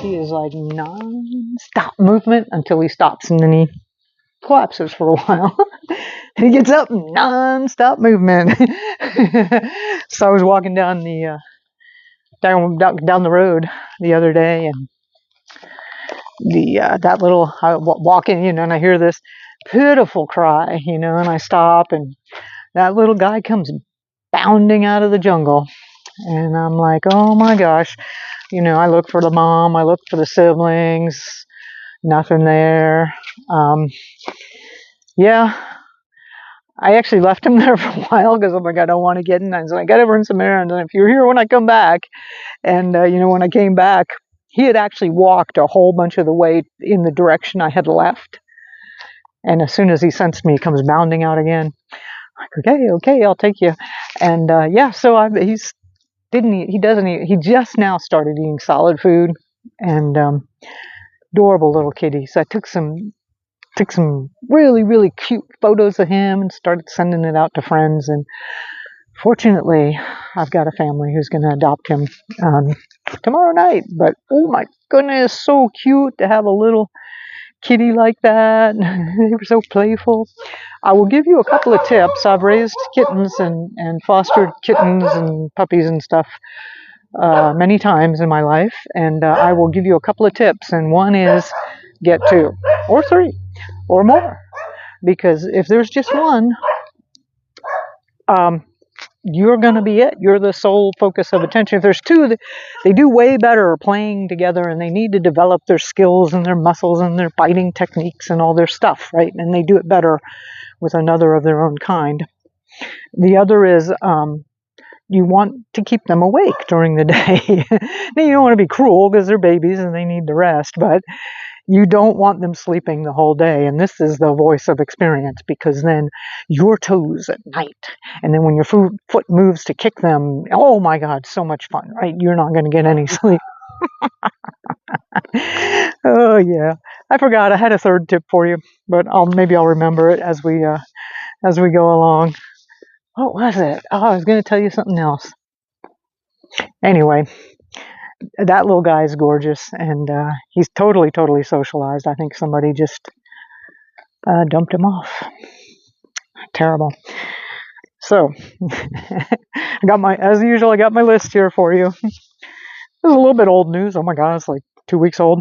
He is like non-stop movement until he stops, and then he collapses for a while. And he gets up, non-stop movement. So I was walking down the road the other day, and that little walking, and I hear this pitiful cry, and I stop, and that little guy comes bounding out of the jungle, and I'm like, oh my gosh, I look for the mom, I look for the siblings, nothing there. Yeah, I actually left him there for a while because I'm like, I don't want to get in. So I got to run some errands, and if you're here when I come back, and when I came back, he had actually walked a whole bunch of the way in the direction I had left. And as soon as he sensed me, he comes bounding out again. I'm like, okay, I'll take you. And so he doesn't eat. He just now started eating solid food, and adorable little kitty. So I took some really, really cute photos of him and started sending it out to friends. And fortunately, I've got a family who's going to adopt him tomorrow night. But oh my goodness, so cute to have a little kitty like that. They were so playful. I will give you a couple of tips. I've raised kittens and fostered kittens and puppies and stuff many times in my life. And I will give you a couple of tips. And one is get 2 or 3 or more, because if there's just one, you're going to be it. You're the sole focus of attention. If there's 2, they do way better playing together, and they need to develop their skills and their muscles and their biting techniques and all their stuff, right? And they do it better with another of their own kind. The other is you want to keep them awake during the day. Now, you don't want to be cruel because they're babies and they need the rest, but you don't want them sleeping the whole day. And this is the voice of experience, because then your toes at night, and then when your foot moves to kick them, oh my God, so much fun, right? You're not going to get any sleep. Oh yeah, I forgot. I had a third tip for you, but maybe I'll remember it as we go along. What was it? Oh, I was going to tell you something else. Anyway, that little guy is gorgeous, and he's totally socialized. I think somebody just dumped him off. Terrible. So, as usual, I got my list here for you. This is a little bit old news. Oh my God, it's like 2 weeks old.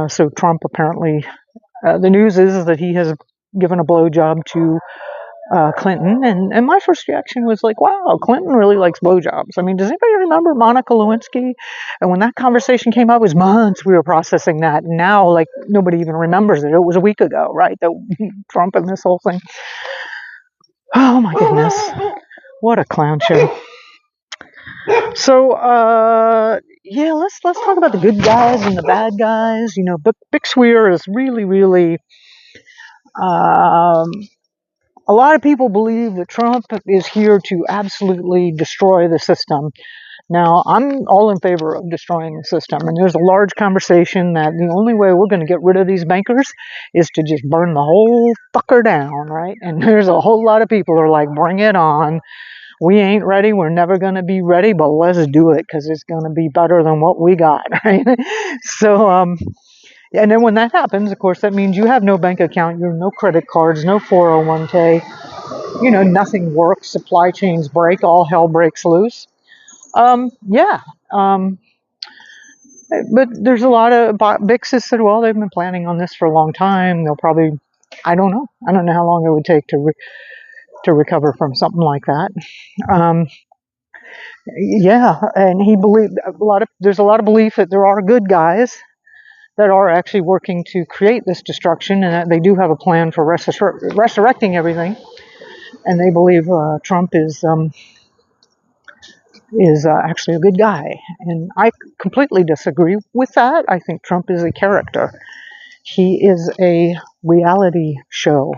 So Trump apparently, the news is that he has given a blowjob to Clinton, and my first reaction was like, wow, Clinton really likes blowjobs. I mean, does anybody remember Monica Lewinsky? And when that conversation came up, it was months we were processing that, and now like nobody even remembers it. It was a week ago, right? Trump and this whole thing. Oh my goodness, what a clown show. So let's talk about the good guys and the bad guys. Big Swear is really a lot of people believe that Trump is here to absolutely destroy the system. Now, I'm all in favor of destroying the system, and there's a large conversation that the only way we're going to get rid of these bankers is to just burn the whole fucker down, right? And there's a whole lot of people who are like, bring it on. We ain't ready. We're never going to be ready, but let's do it because it's going to be better than what we got, right? So, and then when that happens, of course, that means you have no bank account, you have no credit cards, no 401k, nothing works, supply chains break, all hell breaks loose. But there's a lot of, Bix has said, well, they've been planning on this for a long time. They'll probably, I don't know how long it would take to recover from something like that. And he believed there's a lot of belief that there are good guys that are actually working to create this destruction, and that they do have a plan for resurrecting everything. And they believe Trump is actually a good guy. And I completely disagree with that. I think Trump is a character. He is a reality show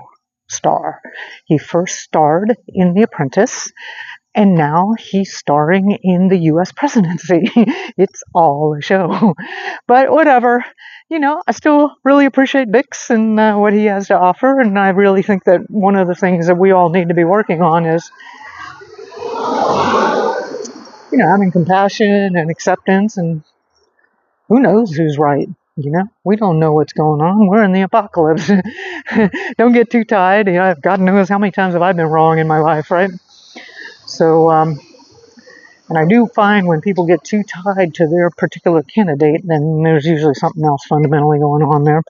star. He first starred in The Apprentice, and now he's starring in the U.S. presidency. It's all a show. But whatever. I still really appreciate Bix and what he has to offer. And I really think that one of the things that we all need to be working on is, having compassion and acceptance, and who knows who's right. We don't know what's going on. We're in the apocalypse. Don't get too tied. God knows how many times have I been wrong in my life, right? So, and I do find when people get too tied to their particular candidate, then there's usually something else fundamentally going on there.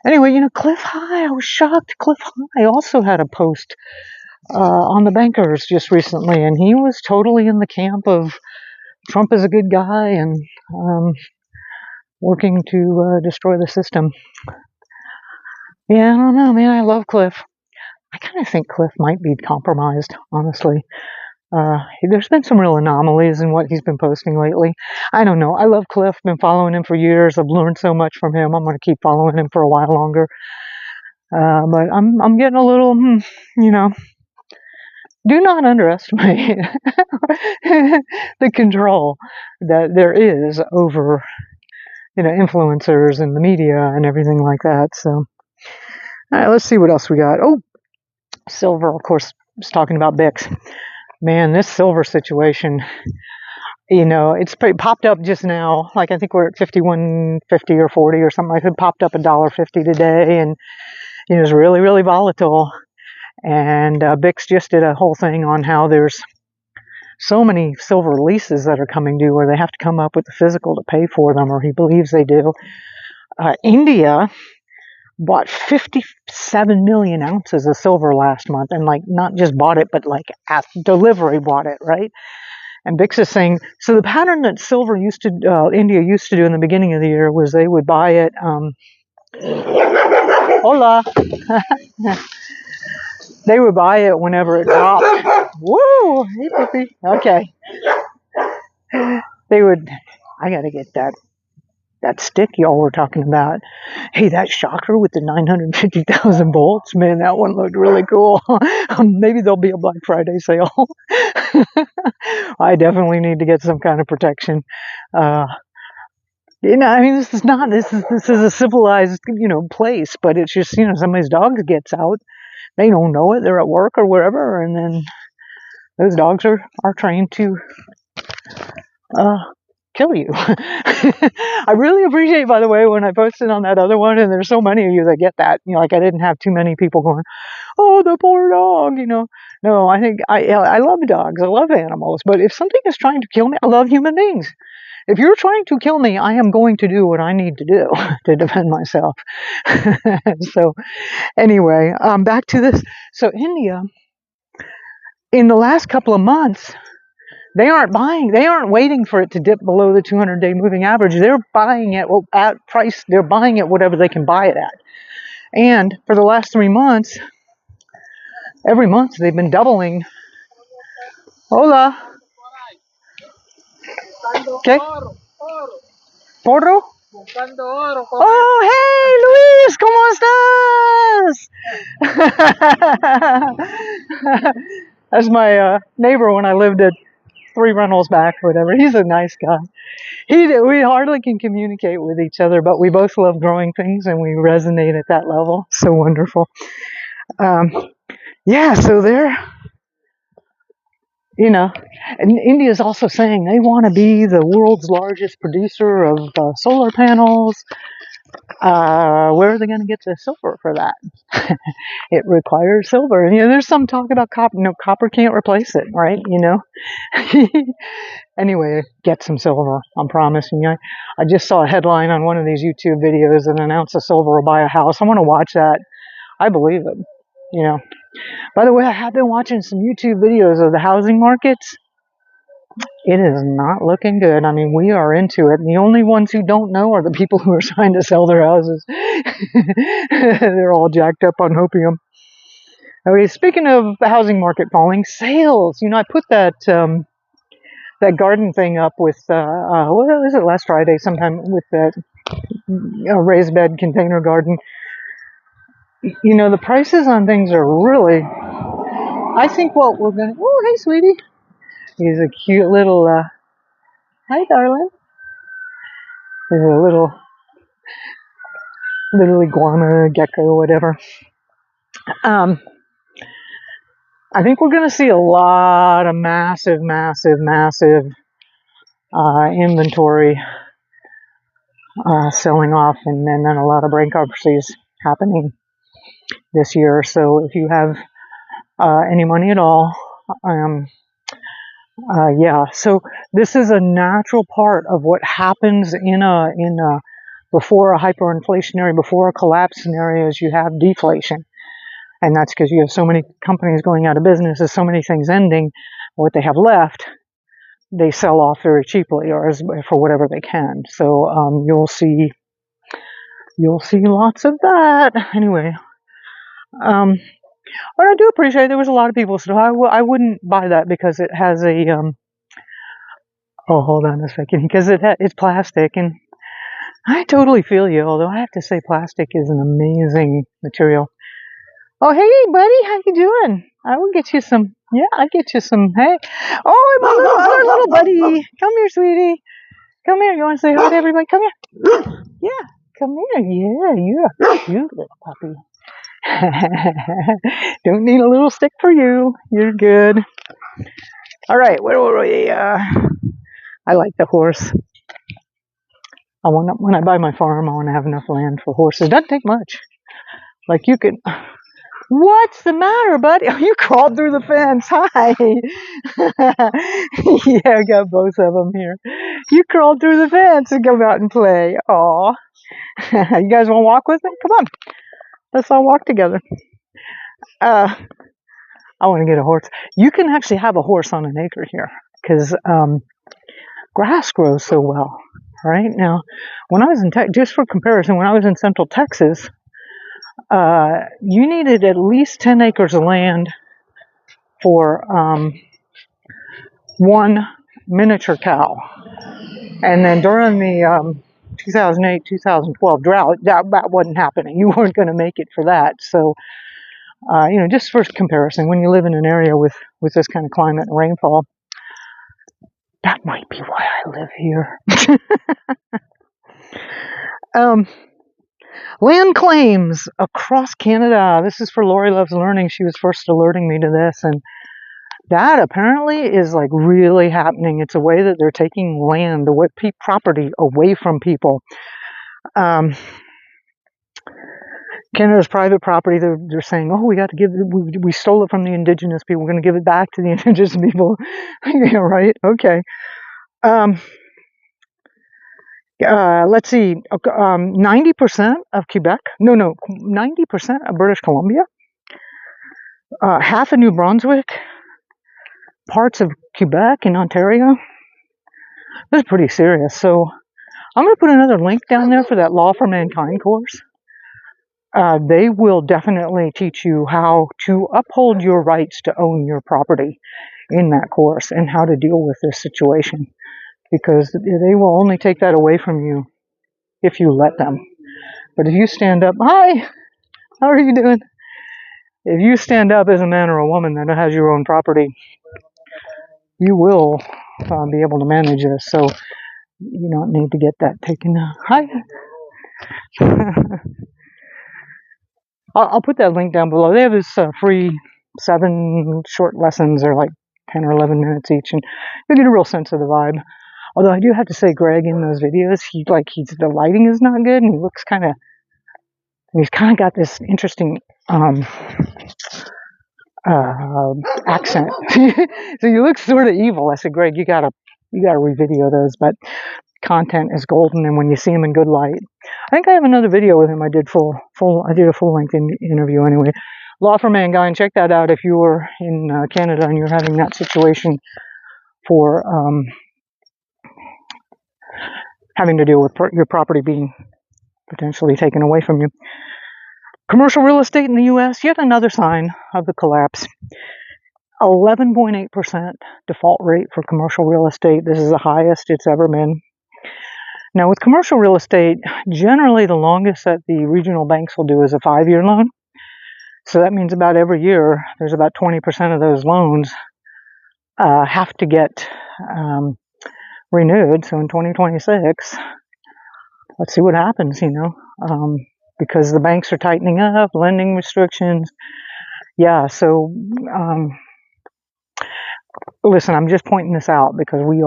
Anyway, Cliff High, I was shocked. Cliff High also had a post on the bankers just recently, and he was totally in the camp of Trump is a good guy and working to destroy the system. Yeah, I don't know, man. I love Cliff. I kind of think Cliff might be compromised, honestly. There's been some real anomalies in what he's been posting lately. I don't know. I love Cliff. Been following him for years. I've learned so much from him. I'm going to keep following him for a while longer. But I'm getting a little, do not underestimate the control that there is over, influencers and the media and everything like that. So, all right, let's see what else we got. Oh, silver, of course, was talking about Bix. Man, this silver situation, it's popped up just now. Like I think we're at 51.50 or 40 or something like that. It popped up $1.50 today, and it's really, really volatile. And Bix just did a whole thing on how there's so many silver leases that are coming due where they have to come up with the physical to pay for them, or he believes they do. India bought 57 million ounces of silver last month, and not just bought it, but at delivery bought it, right? And Bix is saying, so the pattern that India used to do in the beginning of the year was they would buy it, hola, they would buy it whenever it dropped. Woo, hey puppy, okay. I gotta get that stick y'all were talking about. Hey, that shocker with the 950,000 volts, man, that one looked really cool. Maybe there'll be a Black Friday sale. I definitely need to get some kind of protection. This is a civilized, place, but it's just, somebody's dog gets out. They don't know it. They're at work or wherever, and then those dogs are trained to kill you. I really appreciate, by the way, when I posted on that other one, and there's so many of you that get that. I didn't have too many people going, "Oh, the poor dog," No, I think I love dogs. I love animals. But if something is trying to kill me, I love human beings. If you're trying to kill me, I am going to do what I need to do to defend myself. So, anyway, back to this. So, India, in the last couple of months, they aren't waiting for it to dip below the 200-day moving average. They're buying it at price. They're buying it whatever they can buy it at. And for the last 3 months, every month they've been doubling. Hola. Okay. Porro. Oh, hey, Luis, ¿cómo estás? That's my neighbor when I lived at 3 rentals back, whatever. He's a nice guy. We hardly can communicate with each other, but we both love growing things and we resonate at that level. So wonderful. Yeah, so they're, and India is also saying they want to be the world's largest producer of solar panels. Where are they going to get the silver for that? It requires silver. And, there's some talk about copper. No, copper can't replace it, right? Anyway, get some silver. I'm promising you. I just saw a headline on one of these YouTube videos that announced a silver will buy a house. I want to watch that. I believe it. By the way, I have been watching some YouTube videos of the housing markets. It is not looking good. We are into it. And the only ones who don't know are the people who are trying to sell their houses. They're all jacked up on opium. Okay, speaking of the housing market falling, sales. I put that garden thing up with, what was it, last Friday sometime, with that raised bed container garden. The prices on things are really, I think what we're going to, oh, hey, sweetie. He's a cute little, hi, darling. He's a little iguana, gecko, whatever. I think we're going to see a lot of massive inventory selling off, and then a lot of bankruptcies happening this year. So if you have any money at all, yeah. So this is a natural part of what happens before a hyperinflationary, before a collapse scenario. Is you have deflation, and that's because you have so many companies going out of business, there's so many things ending. What they have left, they sell off very cheaply, or for whatever they can. So you'll see lots of that. Anyway, but I do appreciate there was a lot of people. So I wouldn't buy that because it has a oh, hold on a second, because it's plastic, and I totally feel you. Although I have to say, plastic is an amazing material. Oh, hey, buddy, how you doing? I will get you some. Yeah, I'll get you some. Hey, oh, my other little buddy. Come here, sweetie. Come here. You want to say hi to everybody? Come here. Yeah, come here. Yeah, you're a cute little puppy. Don't need a little stick for you. You're good. All right. What were we? I like the horse. When I buy my farm, I want to have enough land for horses. Doesn't take much. Like you could. What's the matter, buddy? Oh, you crawled through the fence. Hi. Yeah, I got both of them here. You crawled through the fence and come out and play. Aw. You guys want to walk with me? Come on. Let's all walk together. I want to get a horse. You can actually have a horse on an acre here because grass grows so well. Right now, when I was in just for comparison, when I was in Central Texas, you needed at least 10 acres of land for one miniature cow. And then during the 2008-2012 drought, that wasn't happening. You weren't going to make it for that. So, just for comparison, when you live in an area with this kind of climate and rainfall, that might be why I live here. Land claims across Canada. This is for Lori Loves Learning. She was first alerting me to this, and that apparently is like really happening. It's a way that they're taking land, property away from people. Canada's private property. They're saying, "Oh, we stole it from the Indigenous people. We're going to give it back to the Indigenous people." Yeah, right. Okay. Let's see, 90% of Quebec, 90% of British Columbia, half of New Brunswick, parts of Quebec and Ontario. This is pretty serious. So I'm going to put another link down there for that Law for Mankind course. They will definitely teach you how to uphold your rights to own your property in that course and how to deal with this situation. Because they will only take that away from you if you let them. But if you stand up, hi, how are you doing? If you stand up as a man or a woman that has your own property, you will be able to manage this. So you don't need to get that taken out. Hi. I'll put that link down below. They have this free 7 short lessons. They're like 10 or 11 minutes each, and you'll get a real sense of the vibe. Although I do have to say, Greg, in those videos, the lighting is not good, and he's kind of got this interesting accent. So he looks sort of evil. I said, Greg, you gotta revideo those, but content is golden, and when you see him in good light. I think I have another video with him. I did a full-length interview anyway. Law for Mankind, check that out if you were in Canada and you're having that situation for having to deal with your property being potentially taken away from you. Commercial real estate in the U.S., yet another sign of the collapse. 11.8% default rate for commercial real estate. This is the highest it's ever been. Now, with commercial real estate, generally the longest that the regional banks will do is a 5-year loan. So that means about every year, there's about 20% of those loans have to get renewed. So in 2026, let's see what happens, because the banks are tightening up, lending restrictions. yeah. So, listen, I'm just pointing this out because we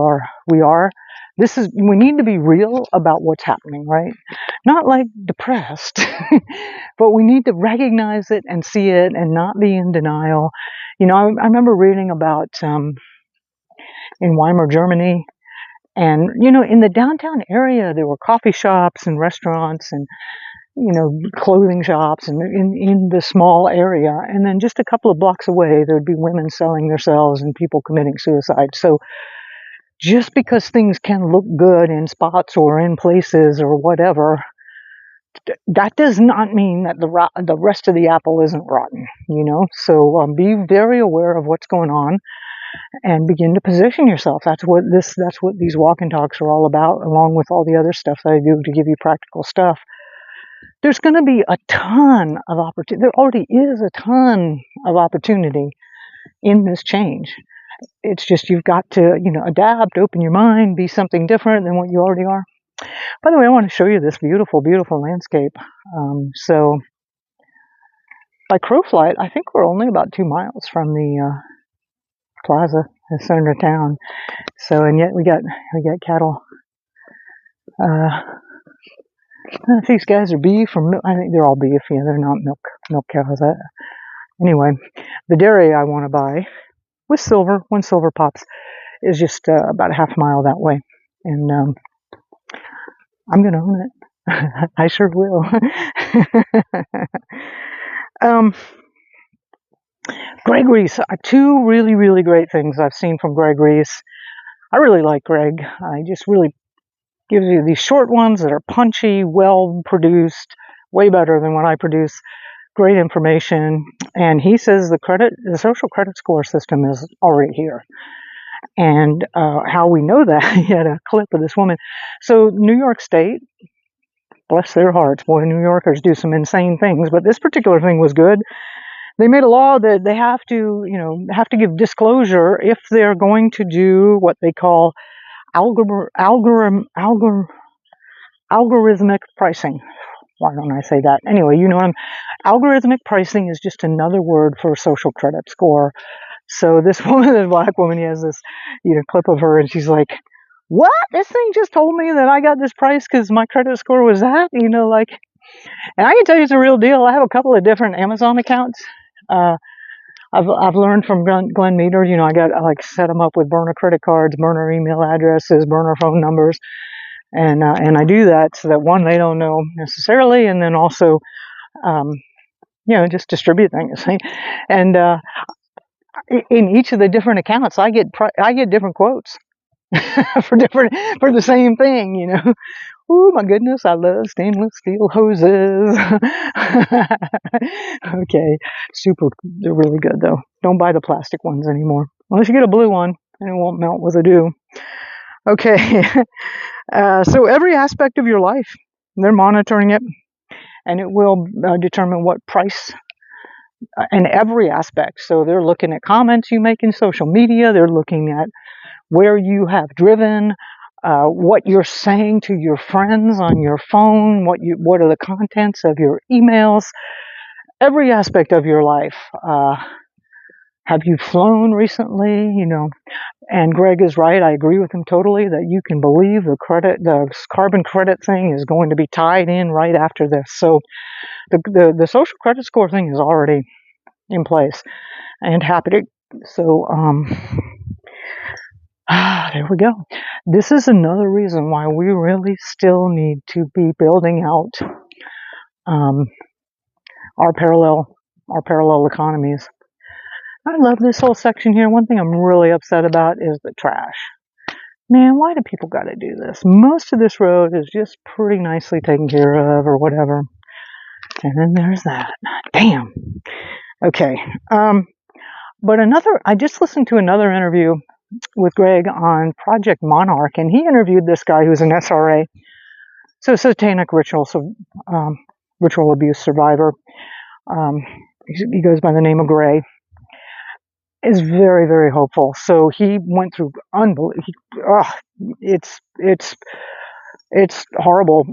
need to be real about what's happening, right? Not like depressed, but we need to recognize it and see it and not be in denial. I remember reading about in Weimar, Germany, and in the downtown area there were coffee shops and restaurants and clothing shops and in the small area, and then just a couple of blocks away there would be women selling themselves and people committing suicide. So just because things can look good in spots or in places or whatever, that does not mean that the rest of the apple isn't rotten. So be very aware of what's going on and begin to position yourself. That's what these walk and talks are all about, along with all the other stuff that I do to give you practical stuff. There's going to be a ton of opportunity. There already is a ton of opportunity in this change. It's just you've got to, adapt, open your mind, be something different than what you already are. By the way, I want to show you this beautiful, beautiful landscape. So by crow flight, I think we're only about 2 miles from the plaza, the center of town. So, and yet we got cattle. I don't know if these guys are beef or milk. I think they're all beef. Yeah, they're not milk cows. Anyway, the dairy I want to buy with one silver pops, is just about a half mile that way. And I'm going to own it. I sure will. Greg Reese. Two really, really great things I've seen from Greg Reese. I really like Greg. I just really gives you these short ones that are punchy, well produced, way better than what I produce. Great information. And he says the social credit score system is already here. And how we know that, he had a clip of this woman. So New York State, bless their hearts, boy, New Yorkers do some insane things, but this particular thing was good. They made a law that they have to give disclosure if they're going to do what they call algorithmic pricing. Why don't I say that? Anyway, algorithmic pricing is just another word for social credit score. So this woman, this black woman, he has this, clip of her, and she's like, "What? This thing just told me that I got this price because my credit score was that." And I can tell you it's a real deal. I have a couple of different Amazon accounts. I've learned from Glenn Meter. I set them up with burner credit cards, burner email addresses, burner phone numbers, and I do that so that one, they don't know necessarily, and then also, just distribute things. And in each of the different accounts, I get different quotes for the same thing. Oh my goodness, I love stainless steel hoses. Okay, super. They're really good though. Don't buy the plastic ones anymore, unless you get a blue one, and it won't melt with a dew. Okay, so every aspect of your life, they're monitoring it, and it will determine what price. In every aspect. So they're looking at comments you make in social media. They're looking at where you have driven, what you're saying to your friends on your phone, what are the contents of your emails, every aspect of your life. Have you flown recently? And Greg is right. I agree with him totally that you can believe the carbon credit thing is going to be tied in right after this. So the social credit score thing is already in place and happening. So there we go. This is another reason why we really still need to be building out our parallel economies. I love this whole section here. One thing I'm really upset about is the trash. Man, why do people got to do this? Most of this road is just pretty nicely taken care of or whatever. And then there's that. Damn. Okay. But I just listened to another interview with Greg on Project Monarch, and he interviewed this guy who's an SRA, so satanic ritual abuse survivor. He goes by the name of Gray. Is very, very hopeful. So he went through it's horrible.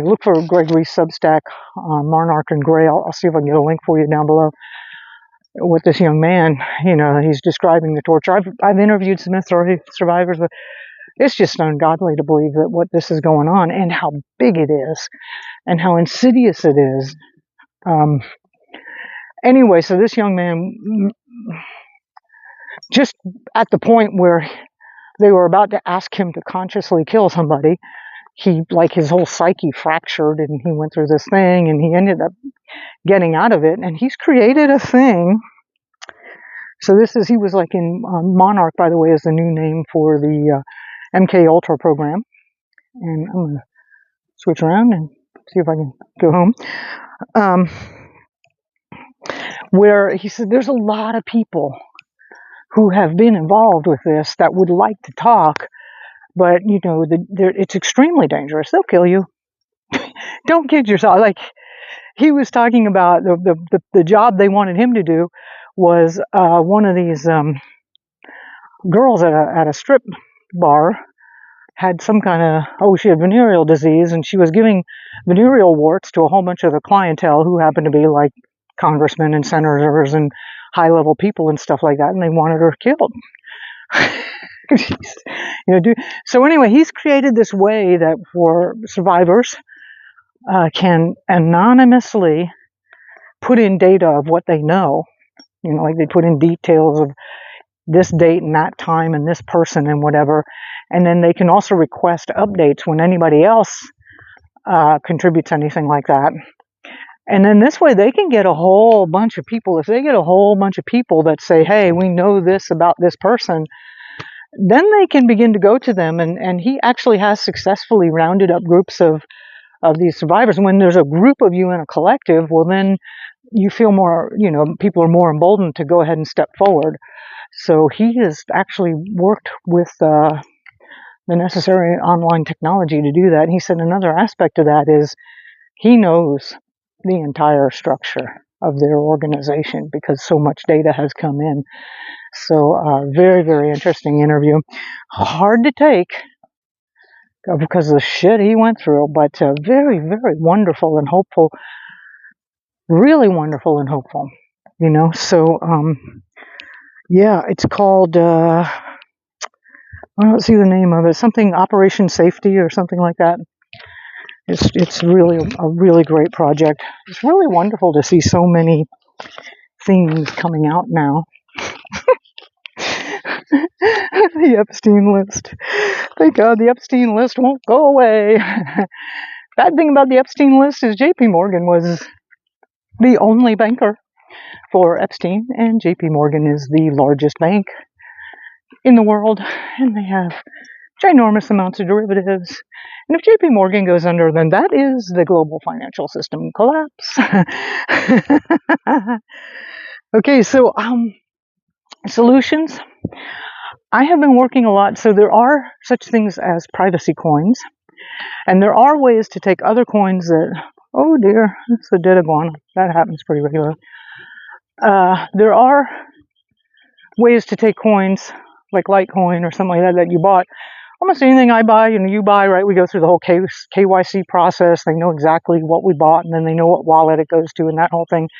Look for Greg Reese Substack on Monarch and Gray. I'll see if I can get a link for you down below. with this young man. He's describing the torture. I've interviewed Smith survivors, but it's just ungodly to believe that what this is going on and how big it is and how insidious it is. Anyway, so this young man, just at the point where they were about to ask him to consciously kill somebody, his whole psyche fractured, and he went through this thing, and he ended up getting out of it, and he's created a thing. So he was like in Monarch, by the way, is the new name for the MK Ultra program. And I'm going to switch around and see if I can go home. Where he said there's a lot of people who have been involved with this that would like to talk, but it's extremely dangerous. They'll kill you. Don't kid yourself. Like, he was talking about the job they wanted him to do was one of these girls at a strip bar had some kind of, she had venereal disease, and she was giving venereal warts to a whole bunch of the clientele who happened to be like congressmen and senators and high-level people and stuff like that, and they wanted her killed. So anyway, he's created this way that for survivors can anonymously put in data of what they know. Like they put in details of this date and that time and this person and whatever, and then they can also request updates when anybody else contributes anything like that. And then this way they can get a whole bunch of people. If they get a whole bunch of people that say, hey, we know this about this person, then they can begin to go to them. And he actually has successfully rounded up groups of these survivors. When there's a group of you in a collective, well, then you feel more, people are more emboldened to go ahead and step forward. So he has actually worked with the necessary online technology to do that. And he said another aspect of that is he knows the entire structure of their organization because so much data has come in. So very, very interesting interview. Hard to take because of the shit he went through, but very, very wonderful and hopeful. Really wonderful and hopeful, So, yeah, it's called, I don't see the name of it, something Operation Safety or something like that. It's really a really great project. It's really wonderful to see so many things coming out now. The Epstein list. Thank God the Epstein list won't go away. Bad thing about the Epstein list is JP Morgan was the only banker for Epstein, and JP Morgan is the largest bank in the world, and they have ginormous amounts of derivatives. And if JP Morgan goes under, then that is the global financial system collapse. Okay, so solutions. I have been working a lot, so there are such things as privacy coins, and there are ways to take other coins that, oh dear, it's a dead iguana. That happens pretty regularly. There are ways to take coins, like Litecoin or something like that you bought. Almost anything I buy, you buy, right? We go through the whole KYC process. They know exactly what we bought, and then they know what wallet it goes to and that whole thing.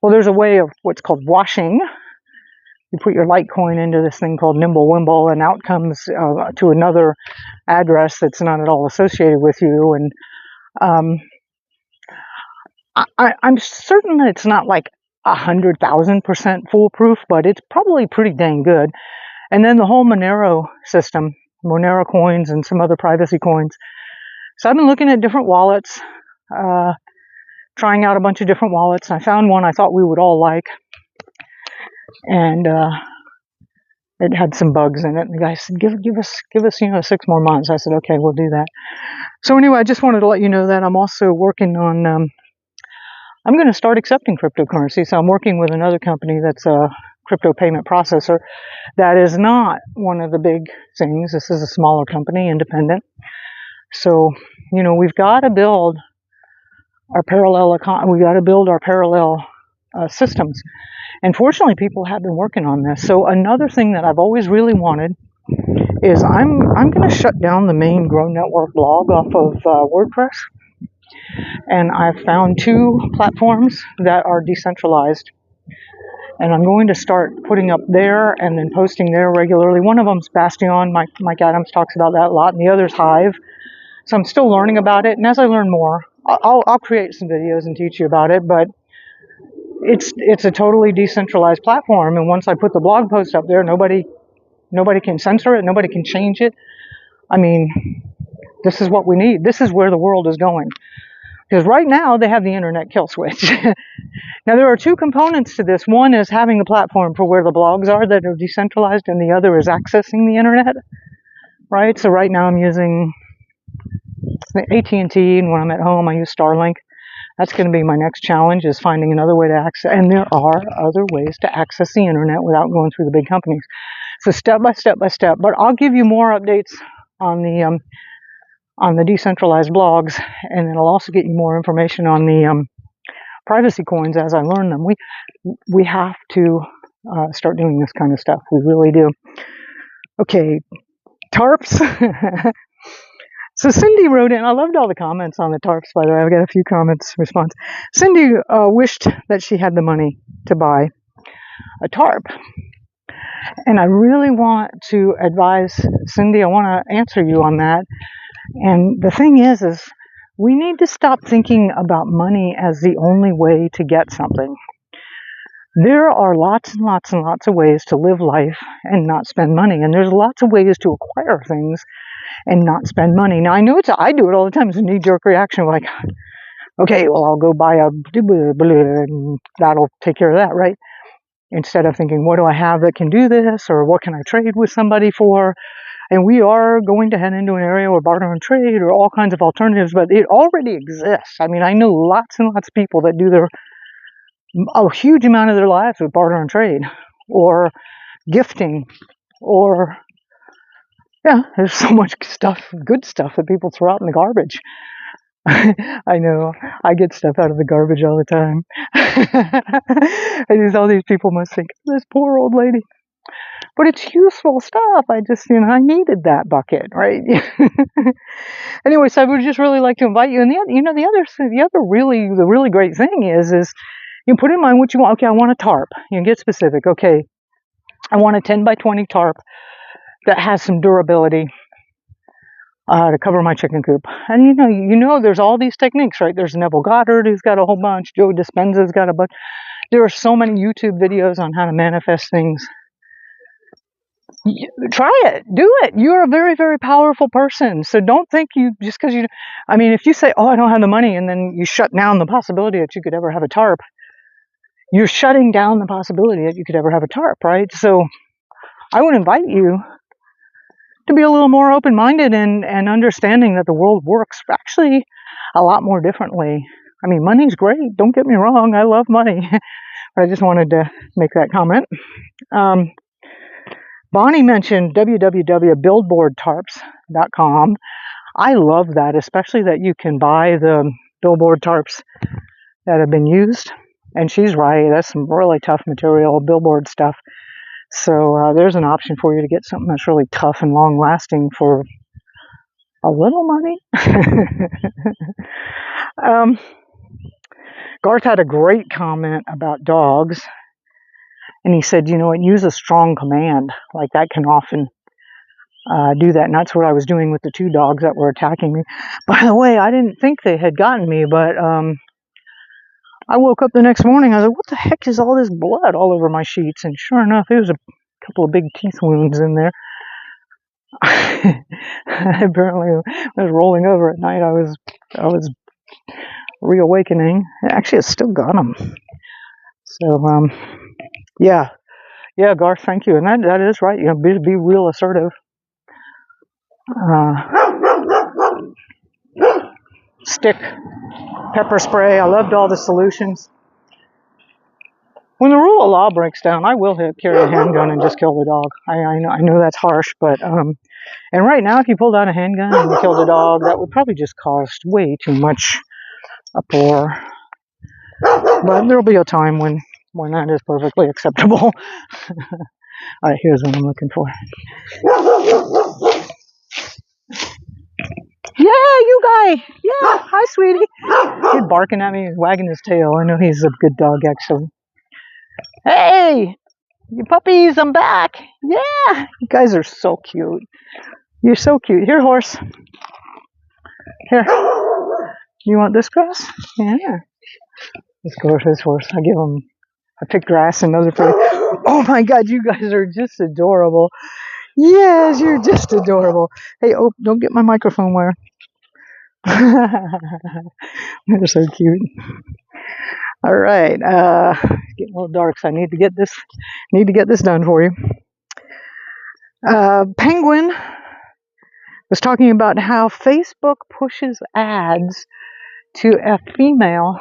Well, there's a way of what's called washing. You put your Litecoin into this thing called Nimble, and out comes to another address that's not at all associated with you. And I'm certain that it's not like 100,000% foolproof, but it's probably pretty dang good. And then the whole Monero system, Monero coins and some other privacy coins. So I've been looking at different wallets, trying out a bunch of different wallets. I found one I thought we would all like, and it had some bugs in it. And the guy said, "Give us 6 more months." I said, "Okay, we'll do that." So anyway, I just wanted to let you know that I'm also working on. I'm going to start accepting cryptocurrency. So I'm working with another company that's a crypto payment processor. That is not one of the big things. This is a smaller company, independent. So, we've got to build our parallel systems. And fortunately, people have been working on this. So another thing that I've always really wanted is I'm going to shut down the main Grow Network blog off of WordPress. And I've found 2 platforms that are decentralized. and I'm going to start putting up there and then posting there regularly. One of them's Bastion. Mike Adams talks about that a lot, and the other's Hive. So I'm still learning about it, and as I learn more, I'll create some videos and teach you about it. But it's a totally decentralized platform, and once I put the blog post up there, nobody can censor it, nobody can change it. I mean, this is what we need. This is where the world is going. Because right now they have the internet kill switch. Now there are two components to this. One is having the platform for where the blogs are that are decentralized, and the other is accessing the internet. Right? So right now I'm using AT&T, and when I'm at home I use Starlink. That's going to be my next challenge, is finding another way to access. And there are other ways to access the internet without going through the big companies. So step by step by step. But I'll give you more updates on the decentralized blogs, and then I'll also get you more information on the privacy coins as I learn them. We have to start doing this kind of stuff. We really do. Okay, tarps. So Cindy wrote in. I loved all the comments on the tarps, by the way. I've got a few comments response. Cindy wished that she had the money to buy a tarp. And I really want to advise Cindy, I want to answer you on that. And the thing is we need to stop thinking about money as the only way to get something. There are lots and lots and lots of ways to live life and not spend money. And there's lots of ways to acquire things and not spend money. Now, I know I do it all the time. It's a knee-jerk reaction, like, okay, well, I'll go buy a and that'll take care of that, right? Instead of thinking, what do I have that can do this, or what can I trade with somebody for? And we are going to head into an area where barter and trade or all kinds of alternatives, but it already exists. I mean, I know lots and lots of people that do a huge amount of their lives with barter and trade, or gifting, or yeah, there's so much stuff, good stuff that people throw out in the garbage. I know, I get stuff out of the garbage all the time. All these people must think, this poor old lady. But it's useful stuff. I just, I needed that bucket, right? Anyway, so I would just really like to invite you. And the really great thing is you put in mind what you want. Okay, I want a tarp. You can get specific. Okay, I want a 10 by 20 tarp that has some durability to cover my chicken coop. And there's all these techniques, right? There's Neville Goddard who's got a whole bunch. Joe Dispenza's got a bunch. There are so many YouTube videos on how to manifest things. Try it. Do it. You're a very, very powerful person. So don't think just because if you say, oh, I don't have the money, and then you shut down the possibility that you could ever have a tarp, you're shutting down the possibility that you could ever have a tarp, right? So I would invite you to be a little more open-minded and understanding that the world works actually a lot more differently. I mean, money's great. Don't get me wrong. I love money. But I just wanted to make that comment. Bonnie mentioned www.billboardtarps.com. I love that, especially that you can buy the billboard tarps that have been used. And she's right. That's some really tough material, billboard stuff. So there's an option for you to get something that's really tough and long-lasting for a little money. Garth had a great comment about dogs. And he said, it uses strong command. Like that can often do that. And that's what I was doing with the two dogs that were attacking me. By the way, I didn't think they had gotten me, but I woke up the next morning. I was like, what the heck is all this blood all over my sheets? And sure enough, there was a couple of big teeth wounds in there. Apparently, I was rolling over at night. I was reawakening. Actually, it's still got them. So, yeah, Garth, thank you. And that is right. Be real assertive. Stick, pepper spray. I loved all the solutions. When the rule of law breaks down, I will carry a handgun and just kill the dog. I know that's harsh, but and right now, if you pulled out a handgun and you killed a dog, that would probably just cause way too much uproar. But there'll be a time when that is perfectly acceptable. All right, here's what I'm looking for. Yeah, you guy. Yeah, hi, sweetie. He's barking at me. He's wagging his tail. I know he's a good dog, actually. Hey, you puppies, I'm back. Yeah, you guys are so cute. You're so cute. Here, horse. Here. You want this grass? Yeah. Let's go with this horse. I pick grass and those are pretty. Oh my God, you guys are just adorable. Yes, you're just adorable. Hey, oh, don't get my microphone where. They're so cute. All right, it's getting a little dark, so I need to get this done for you. Penguin was talking about how Facebook pushes ads to a female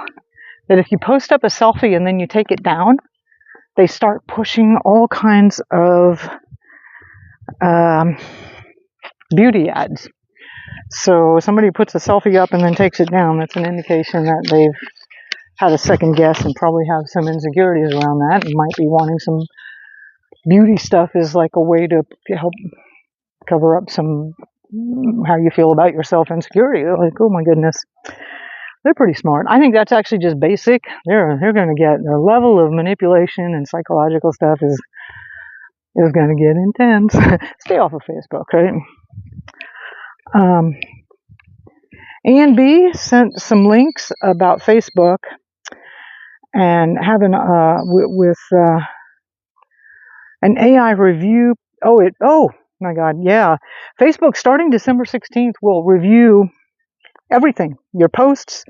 that if you post up a selfie and then you take it down, they start pushing all kinds of beauty ads. So somebody puts a selfie up and then takes it down, that's an indication that they've had a second guess and probably have some insecurities around that and might be wanting some beauty stuff as like a way to help cover up some how you feel about yourself insecurity. Like, oh my goodness. They're pretty smart. I think that's actually just basic. They're going to get their level of manipulation and psychological stuff is going to get intense. Stay off of Facebook, right? A and B sent some links about Facebook and having with an AI review. Oh my God, yeah. Facebook starting December 16th will review everything, your posts,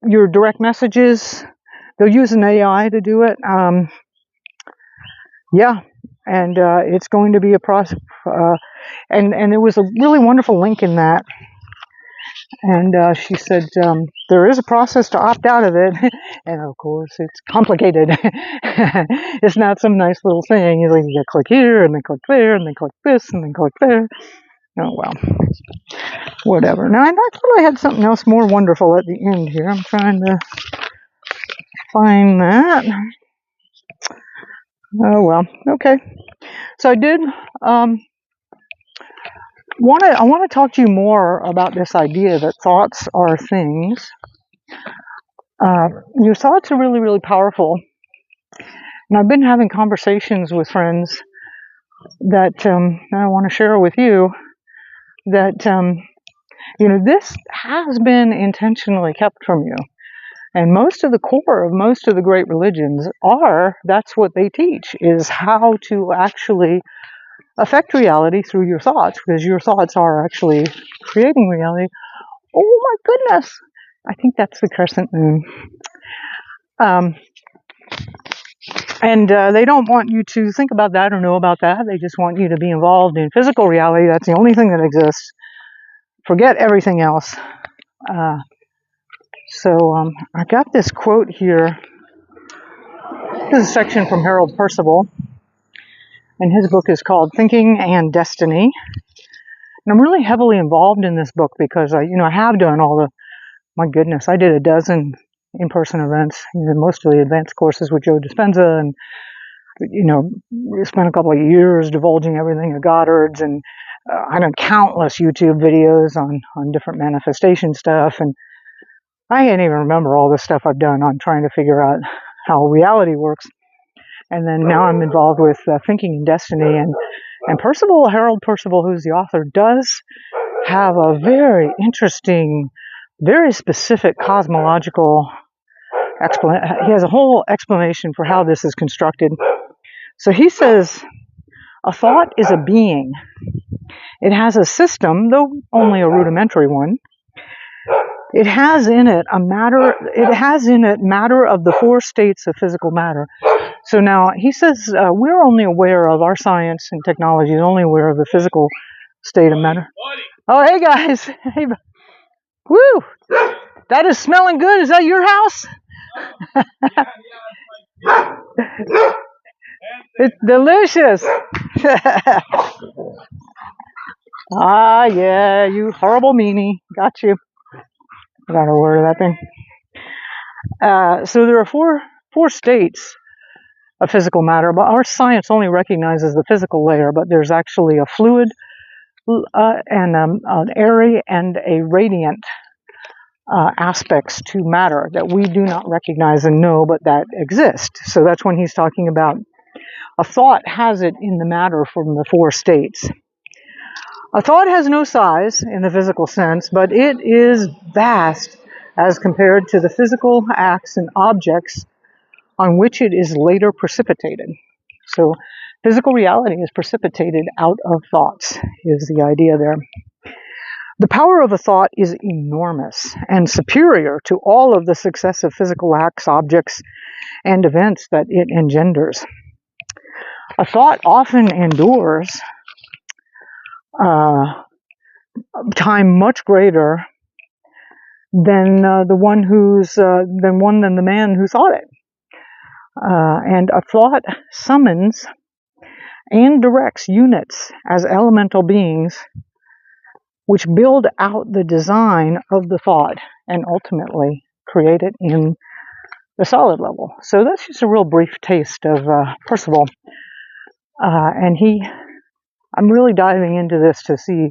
your direct messages. They'll use an AI to do it. Yeah, and it's going to be a process. And there was a really wonderful link in that. And she said there is a process to opt out of it, and of course it's complicated. It's not some nice little thing. You gotta click here, and then click there, and then click this, and then click there. Oh well, whatever. Now I thought I had something else more wonderful at the end here. I'm trying to find that. Oh well, okay. So I did. I want to talk to you more about this idea that thoughts are things. Your thoughts are really, really powerful. And I've been having conversations with friends that I want to share with you that, this has been intentionally kept from you. And most of the core of most of the great religions that's what they teach, is how to actually affect reality through your thoughts, because your thoughts are actually creating reality. Oh my goodness! I think that's the crescent moon. And they don't want you to think about that or know about that. They just want you to be involved in physical reality. That's the only thing that exists. Forget everything else. So I got this quote here. This is a section from Harold Percival, and his book is called Thinking and Destiny. And I'm really heavily involved in this book because I have done my goodness, I did a dozen in-person events, mostly advanced courses with Joe Dispenza, and spent a couple of years divulging everything at Goddard's, and I done countless YouTube videos on different manifestation stuff, and I can't even remember all the stuff I've done on trying to figure out how reality works. And then now I'm involved with Thinking and Destiny, and Percival, Harold Percival, who's the author, does have a very interesting, very specific cosmological explanation. He has a whole explanation for how this is constructed. So he says, a thought is a being. It has a system, though only a rudimentary one. It has in it matter of the four states of physical matter. So now he says we're only aware of, our science and technology is only aware of the physical state of matter. Oh, hey guys. Hey. Woo! That is smelling good. Is that your house? It's delicious. Ah, yeah, you horrible meanie. Got you. I got a word of that thing. So there are four states of physical matter, but our science only recognizes the physical layer, but there's actually a fluid and an airy and a radiant aspects to matter that we do not recognize and know, but that exist. So that's when he's talking about a thought has it in the matter from the four states. A thought has no size in the physical sense, but it is vast as compared to the physical acts and objects on which it is later precipitated. So physical reality is precipitated out of thoughts, is the idea there. The power of a thought is enormous and superior to all of the successive physical acts, objects, and events that it engenders. A thought often endures time much greater than the man who thought it. And a thought summons and directs units as elemental beings which build out the design of the thought and ultimately create it in the solid level. So that's just a real brief taste of Percival. I'm really diving into this to see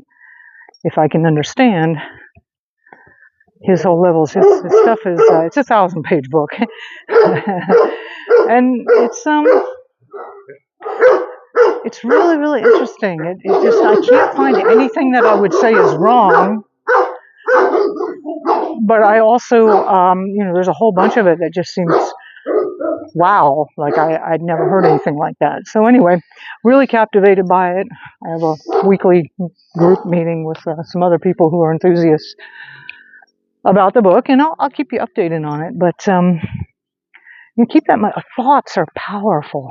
if I can understand his whole levels. His stuff is, it's a 1,000-page book. And it's really, really interesting. I can't find anything that I would say is wrong. But I also, there's a whole bunch of it that just seems, wow, like I'd never heard anything like that. So anyway, really captivated by it. I have a weekly group meeting with some other people who are enthusiasts about the book, and I'll keep you updated on it. But you keep that in mind. Thoughts are powerful.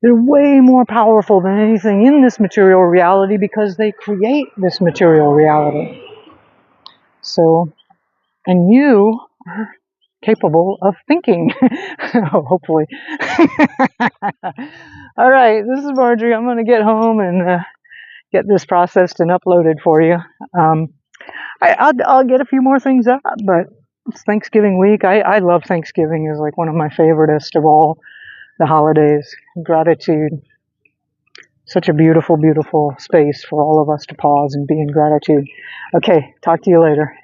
They're way more powerful than anything in this material reality because they create this material reality. So, and you are capable of thinking, hopefully. All right, this is Marjory. I'm going to get home and get this processed and uploaded for you. I'll get a few more things up, but it's Thanksgiving week. I love Thanksgiving. It's like one of my favoriteest of all the holidays. Gratitude. Such a beautiful, beautiful space for all of us to pause and be in gratitude. Okay, talk to you later.